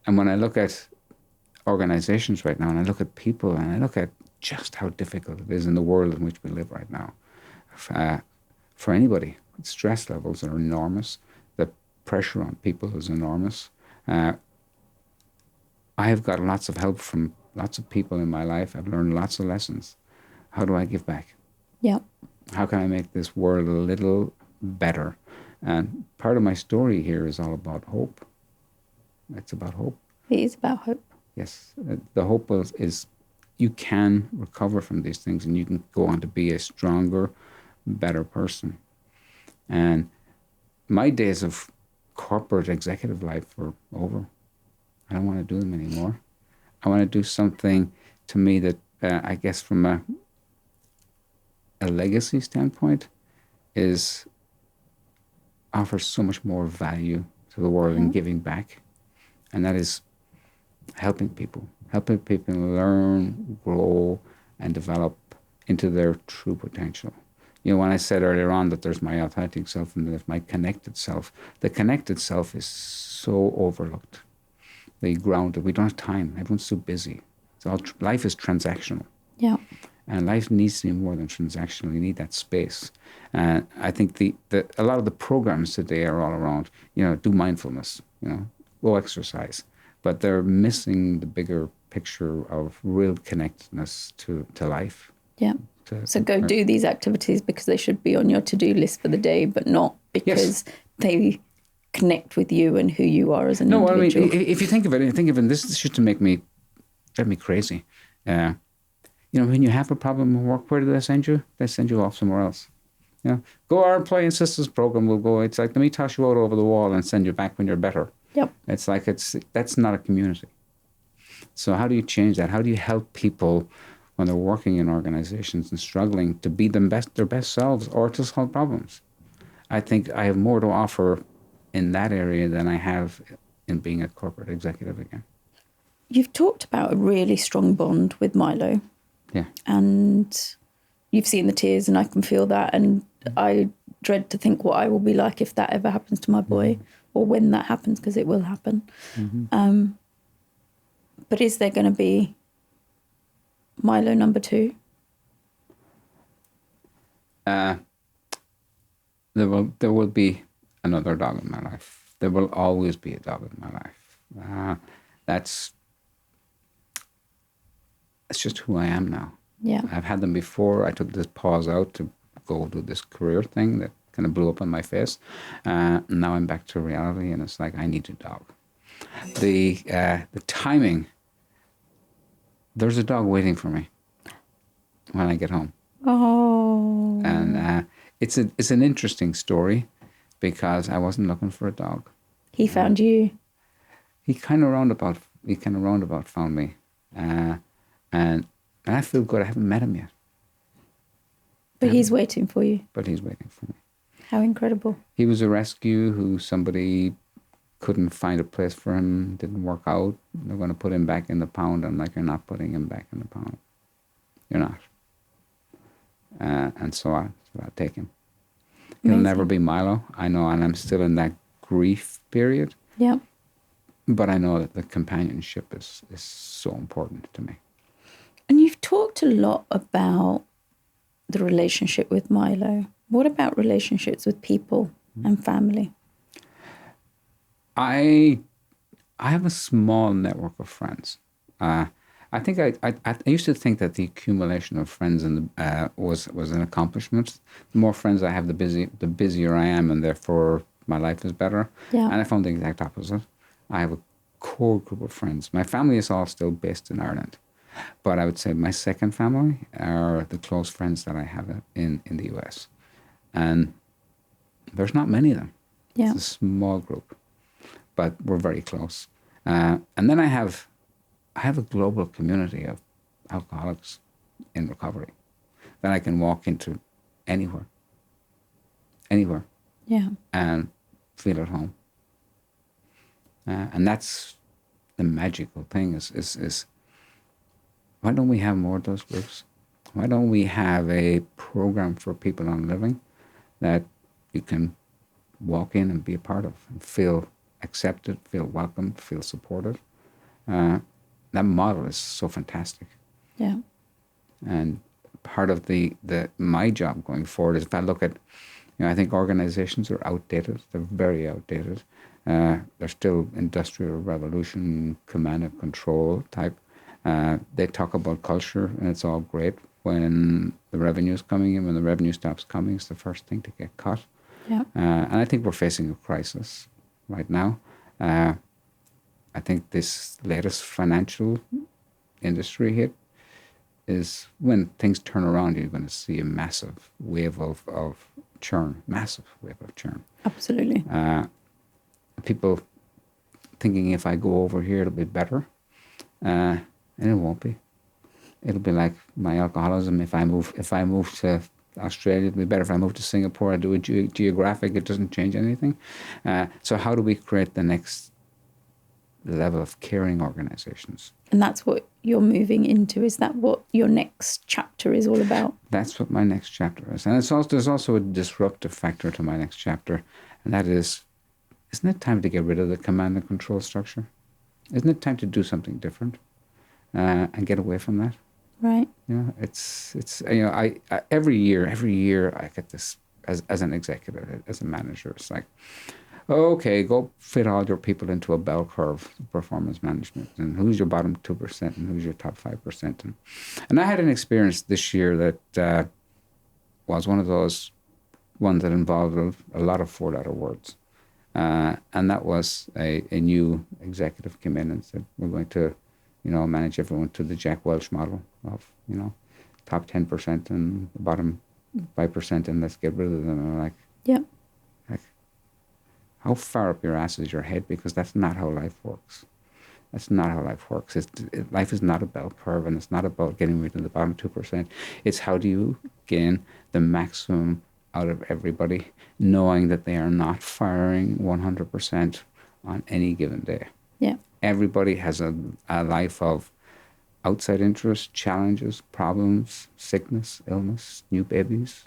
And when I look at organizations right now, and I look at people, and I look at just how difficult it is in the world in which we live right now, for anybody, stress levels are enormous. The pressure on people is enormous. I have got lots of help from lots of people in my life. I've learned lots of lessons. How do I give back? Yeah. How can I make this world a little better? And part of my story here is all about hope. It's about hope. It is about hope. Yes. The hope is you can recover from these things and you can go on to be a stronger, better person. And my days of corporate executive life are over. I don't want to do them anymore. I want to do something, to me, that I guess from a legacy standpoint offers so much more value to the world and giving back. And that is helping people learn, grow, and develop into their true potential. You know, when I said earlier on that there's my authentic self and there's my connected self, the connected self is so overlooked. The grounded, we don't have time. Everyone's so busy. Life is transactional. Yeah. And life needs to be more than transactional. You need that space. And I think a lot of the programs today are all around, do mindfulness, go exercise. But they're missing the bigger picture of real connectedness to life. Yeah. So go do these activities because they should be on your to-do list for the day, but not because they connect with you and who you are as an individual. No, I mean, if you think of it, this is just to drive me crazy. When you have a problem at work, where do they send you? They send you off somewhere else. Go our employee assistance program will go. It's like, let me toss you out over the wall and send you back when you're better. Yep. It's like that's not a community. So how do you change that? How do you help people when they're working in organizations and struggling to be their best selves or to solve problems? I think I have more to offer in that area than I have in being a corporate executive again. You've talked about a really strong bond with Milo. Yeah. And you've seen the tears and I can feel that. And I dread to think what I will be like if that ever happens to my boy or when that happens, because it will happen. Mm-hmm. But is there going to be Milo number 2? There will be another dog in my life. There will always be a dog in my life. That's just who I am now. Yeah. I've had them before. I took this pause out to go do this career thing that kind of blew up on my face. Now I'm back to reality, and it's like I need a dog. The timing. There's a dog waiting for me when I get home. Oh. And it's an interesting story because I wasn't looking for a dog. He found you. He kind of roundabout found me. And I feel good. I haven't met him yet. But he's waiting for you. But he's waiting for me. How incredible. He was a rescue who somebody couldn't find a place for him, didn't work out. They're going to put him back in the pound. I'm like, you're not putting him back in the pound. You're not. And so I take him. He'll Amazing. never be Milo. I know, and I'm still in that grief period. Yeah. But I know that the companionship is so important to me. And you've talked a lot about the relationship with Milo. What about relationships with people and family? I have a small network of friends. I think I used to think that the accumulation of friends was an accomplishment. The more friends I have, the busier I am, and therefore my life is better. Yeah. And I found the exact opposite. I have a core group of friends. My family is all still based in Ireland, but I would say my second family are the close friends that I have in the US, and there's not many of them. Yeah. It's a small group, but we're very close. And then I have a global community of alcoholics in recovery that I can walk into anywhere, Yeah. and feel at home. And that's the magical thing is why don't we have more of those groups? Why don't we have a program for people on living that you can walk in and be a part of and feel accepted, feel welcomed, feel supported? That model is so fantastic. Yeah. And part of my job going forward is, if I look at, I think organizations are outdated. They're very outdated. They're still industrial revolution, command and control type. They talk about culture, and it's all great when the revenue is coming in. When the revenue stops coming, it's the first thing to get cut. Yeah. And I think we're facing a crisis right now. I think this latest financial industry hit is when things turn around, you're going to see a massive wave of churn, Absolutely. People thinking if I go over here, it'll be better. And it won't be. It'll be like my alcoholism. If I move to Australia, it'll be better. If I move to Singapore, I do it geographic, it doesn't change anything. So how do we create the next level of caring organizations? And that's what you're moving into. Is that what your next chapter is all about? That's what my next chapter is. And there's also a disruptive factor to my next chapter, and that is, isn't it time to get rid of the command and control structure? Isn't it time to do something different and get away from that? Right. It's I every year I get this as an executive, as a manager. It's like, okay, go fit all your people into a bell curve, performance management, and who's your bottom 2% and who's your top 5%. And I had an experience this year that was one of those ones that involved a lot of four-letter words. And that was a new executive came in and said, we're going to, manage everyone to the Jack Welch model of, top 10% and the bottom 5%, and let's get rid of them. And I'm like, yeah. How far up your ass is your head? Because that's not how life works. That's not how life works. Life is not a bell curve, and it's not about getting rid of the bottom 2%. It's how do you gain the maximum out of everybody, knowing that they are not firing 100% on any given day. Yeah. Everybody has a life of outside interests, challenges, problems, sickness, illness, new babies.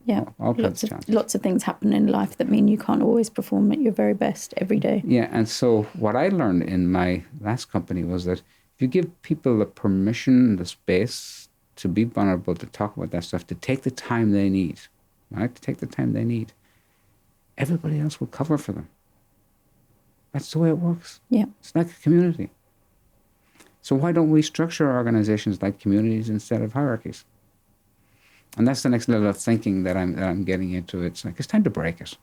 Yeah, all kinds of challenges. Lots of things happen in life that mean you can't always perform at your very best every day. Yeah, and so what I learned in my last company was that if you give people the permission, the space to be vulnerable, to talk about that stuff, to take the time they need, right? To take the time they need, everybody else will cover for them. That's the way it works. Yeah. It's like a community. So why don't we structure our organizations like communities instead of hierarchies? And that's the next level of thinking that I'm getting into. It's like, it's time to break it.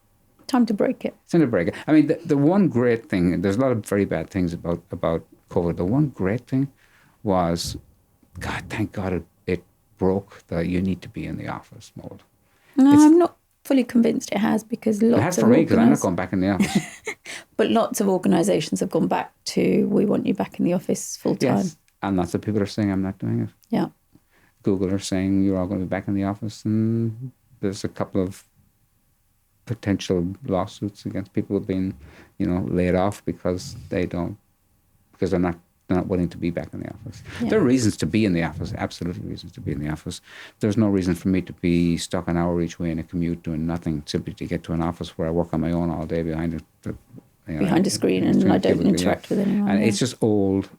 Time to break it. It's time to break it. I mean, the one great thing, there's a lot of very bad things about COVID. The one great thing was, God, thank God it broke the you need to be in the office mode. No, I'm not fully convinced it has, because lots of... It has for me, because I'm not going back in the office. But lots of organisations have gone back to, we want you back in the office full time. Yes, and lots of people are saying I'm not doing it. Yeah. Google are saying you're all going to be back in the office, and there's a couple of potential lawsuits against people being, laid off because they're not willing to be back in the office. Yeah. There are reasons to be in the office, absolutely reasons to be in the office. There's no reason for me to be stuck an hour each way in a commute doing nothing simply to get to an office where I work on my own all day behind a screen and I don't interact with anyone. And it's just old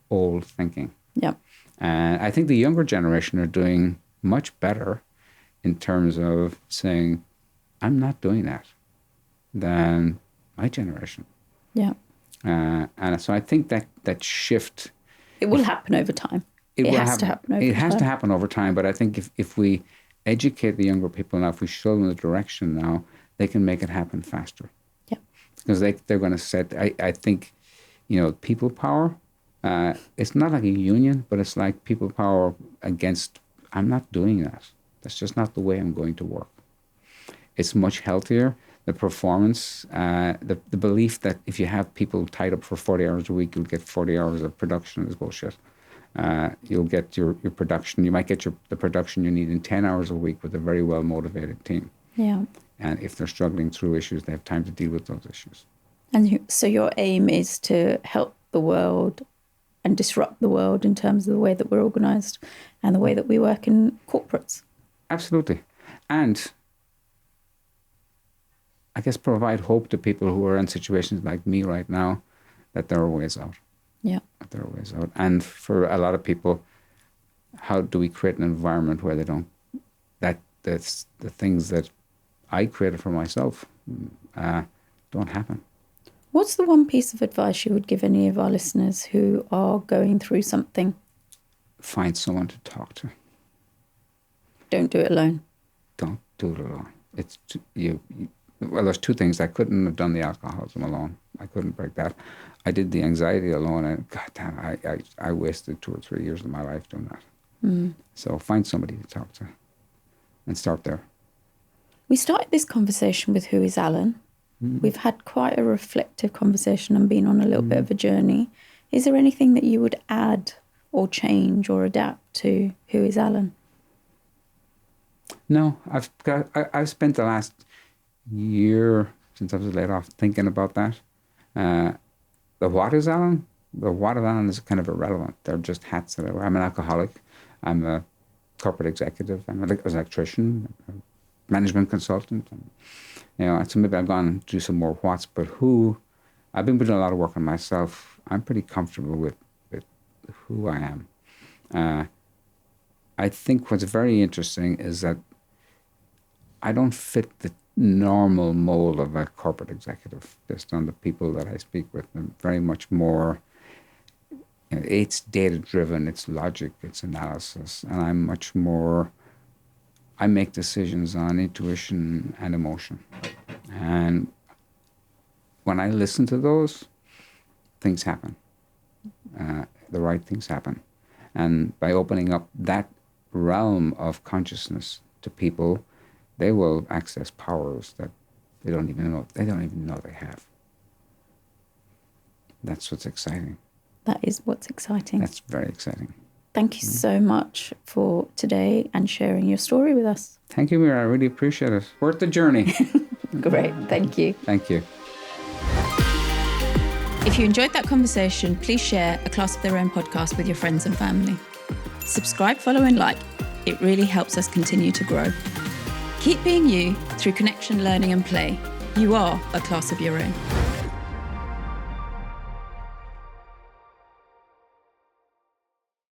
thinking. Yeah. And I think the younger generation are doing much better in terms of saying, I'm not doing that, than my generation. Yeah. And so I think that shift... It will happen over time. It has to happen over time. It has to happen over time, but I think if we educate the younger people now, if we show them the direction now, they can make it happen faster. Yeah. Because they're going to set... I think, people power, it's not like a union, but it's like people power against, I'm not doing that. That's just not the way I'm going to work. It's much healthier. The performance, the belief that if you have people tied up for 40 hours a week, you'll get 40 hours of production is bullshit. You'll get your production. You might get the production you need in 10 hours a week with a very well-motivated team. Yeah. And if they're struggling through issues, they have time to deal with those issues. And so your aim is to help the world and disrupt the world in terms of the way that we're organised and the way that we work in corporates. Absolutely. And I guess provide hope to people who are in situations like me right now that there are ways out. Yeah. That there are ways out. And for a lot of people, how do we create an environment where they don't, that's the things that I created for myself don't happen. What's the one piece of advice you would give any of our listeners who are going through something? Find someone to talk to. Don't do it alone. Don't do it alone. It's well, there's two things. I couldn't have done the alcoholism alone. I couldn't break that. I did the anxiety alone, and God damn, I wasted 2 or 3 years of my life doing that. Mm. So find somebody to talk to, and start there. We started this conversation with Who is Alan? Mm. We've had quite a reflective conversation and been on a little bit of a journey. Is there anything that you would add or change or adapt to Who is Alan? No, I've spent the last year since I was laid off thinking about that. The what is Alan? The what of Alan is kind of irrelevant. They're just hats that I wear. I'm an alcoholic. I'm a corporate executive. I'm an electrician, a management consultant. And, so maybe I've gone and do some more whats, but who? I've been doing a lot of work on myself. I'm pretty comfortable with who I am. I think what's very interesting is that I don't fit the normal mold of a corporate executive based on the people that I speak with. I'm very much more, it's data-driven, it's logic, it's analysis, and I'm much more, I make decisions on intuition and emotion. And when I listen to those, things happen. The right things happen. And by opening up that realm of consciousness to people, they will access powers that they don't even know they have. That's what's exciting. That is what's exciting. That's very exciting. Thank you so much for today and sharing your story with us. Thank you, Mira. I really appreciate it. Worth the journey. Great. Thank you. Thank you. If you enjoyed that conversation, please share A Class of Their Own podcast with your friends and family. Subscribe, follow, and like. It really helps us continue to grow. Keep being you through connection, learning, and play. You are a class of your own.